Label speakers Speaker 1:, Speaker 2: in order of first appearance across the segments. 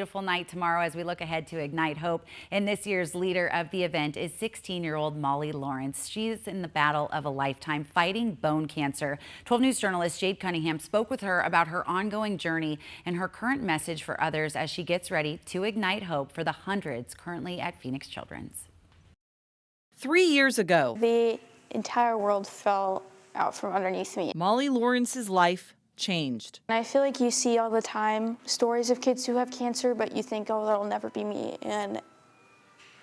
Speaker 1: Beautiful night tomorrow as we look ahead to Ignite Hope. And this year's leader of the event is 16-year-old Molly Lawrence. She's in the battle of a lifetime fighting bone cancer. 12 News journalist Jade Cunningham spoke with her about her ongoing journey and her current message for others as she gets ready to ignite hope for the hundreds currently at Phoenix Children's.
Speaker 2: 3 years ago,
Speaker 3: the entire world fell out from underneath me.
Speaker 2: Molly Lawrence's life changed.
Speaker 3: And I feel like you see all the time stories of kids who have cancer, but you think, oh, that'll never be me. And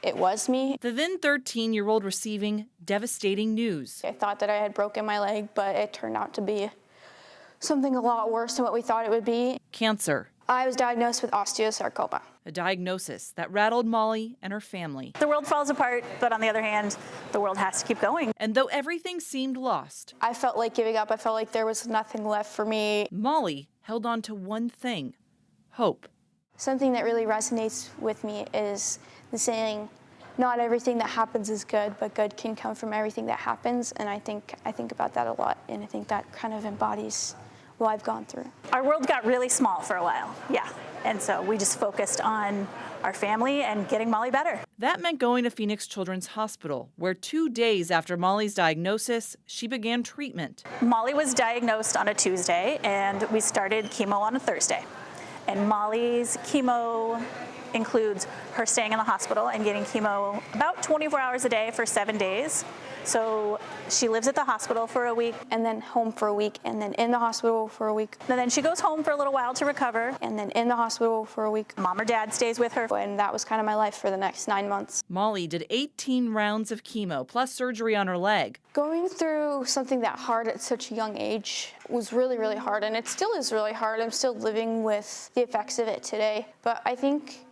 Speaker 3: it was me.
Speaker 2: The then 13-year-old receiving devastating news.
Speaker 3: I thought that I had broken my leg, but it turned out to be something a lot worse than what we thought it would be.
Speaker 2: Cancer.
Speaker 3: I was diagnosed with osteosarcoma.
Speaker 2: A diagnosis that rattled Molly and her family.
Speaker 4: The world falls apart, but on the other hand, the world has to keep going.
Speaker 2: And though everything seemed lost,
Speaker 3: I felt like giving up. I felt like there was nothing left for me.
Speaker 2: Molly held on to one thing: hope.
Speaker 3: Something that really resonates with me is the saying, not everything that happens is good, but good can come from everything that happens. And I think about that a lot, and I think that kind of embodies what I've gone through.
Speaker 4: Our world got really small for a while, yeah. And so we just focused on our family and getting Molly better.
Speaker 2: That meant going to Phoenix Children's Hospital, where 2 days after Molly's diagnosis, she began treatment.
Speaker 4: Molly was diagnosed on a Tuesday, and we started chemo on a Thursday. And Molly's chemo includes her staying in the hospital and getting chemo about 24 hours a day for 7 days. So she lives at the hospital for a week.
Speaker 3: And then home for a week, and then in the hospital for a week.
Speaker 4: And then she goes home for a little while to recover.
Speaker 3: And then in the hospital for a week.
Speaker 4: Mom or dad stays with her.
Speaker 3: And that was kind of my life for the next 9 months.
Speaker 2: Molly did 18 rounds of chemo, plus surgery on her leg.
Speaker 3: Going through something that hard at such a young age was really, really hard. And it still is really hard. I'm still living with the effects of it today. But I think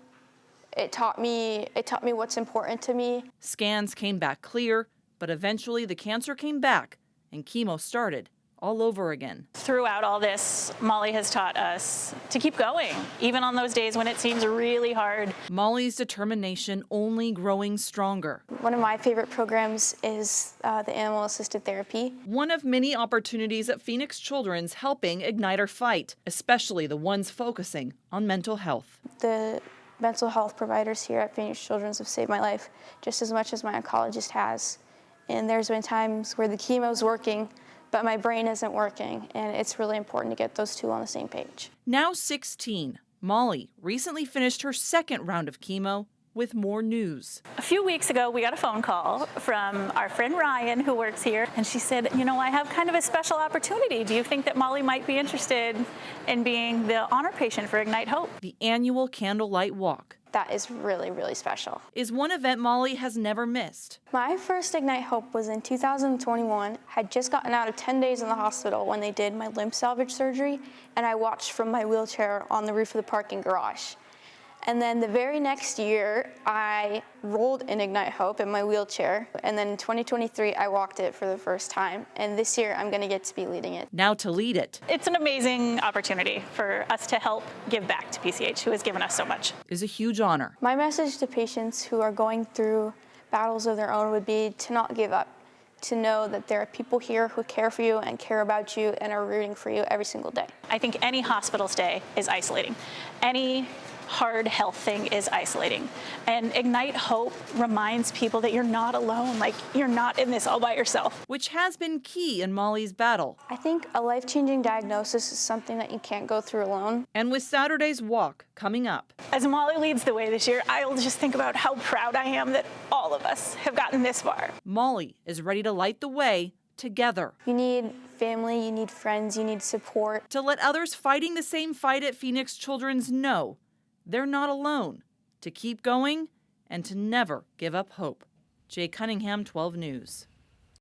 Speaker 3: it taught me what's important to me.
Speaker 2: Scans came back clear, but eventually the cancer came back and chemo started all over again.
Speaker 4: Throughout all this, Molly has taught us to keep going, even on those days when it seems really hard.
Speaker 2: Molly's determination only growing stronger.
Speaker 3: One of my favorite programs is the animal-assisted therapy.
Speaker 2: One of many opportunities at Phoenix Children's helping ignite our fight, especially the ones focusing on mental health.
Speaker 3: The mental health providers here at Phoenix Children's have saved my life just as much as my oncologist has. And there's been times where the chemo's working, but my brain isn't working, and it's really important to get those two on the same page.
Speaker 2: Now 16, Molly recently finished her second round of chemo with more news.
Speaker 4: A few weeks ago, we got a phone call from our friend Ryan, who works here, and she said, you know, I have kind of a special opportunity. Do you think that Molly might be interested in being the honor patient for Ignite Hope?
Speaker 2: The annual Candlelight Walk.
Speaker 3: That is really, really special.
Speaker 2: Is one event Molly has never missed.
Speaker 3: My first Ignite Hope was in 2021. Had just gotten out of 10 days in the hospital when they did my limb salvage surgery, and I watched from my wheelchair on the roof of the parking garage. And then the very next year, I rolled in Ignite Hope in my wheelchair. And then in 2023, I walked it for the first time. And this year, I'm gonna get to be leading it.
Speaker 2: Now to lead it
Speaker 4: It's an amazing opportunity for us to help give back to PCH, who has given us so much.
Speaker 2: is a huge honor.
Speaker 3: My message to patients who are going through battles of their own would be to not give up, to know that there are people here who care for you and care about you and are rooting for you every single day.
Speaker 4: I think any hospital stay is isolating. Any hard health thing is isolating. And Ignite Hope reminds people that you're not alone, like you're not in this all by yourself.
Speaker 2: Which has been key in Molly's battle.
Speaker 3: I think a life-changing diagnosis is something that you can't go through alone.
Speaker 2: And with Saturday's walk coming up.
Speaker 4: As Molly leads the way this year, I'll just think about how proud I am that all of us have gotten this far.
Speaker 2: Molly is ready to light the way together.
Speaker 3: You need family, you need friends, you need support.
Speaker 2: To let others fighting the same fight at Phoenix Children's know they're not alone, to keep going and to never give up hope. Jay Cunningham, 12 News.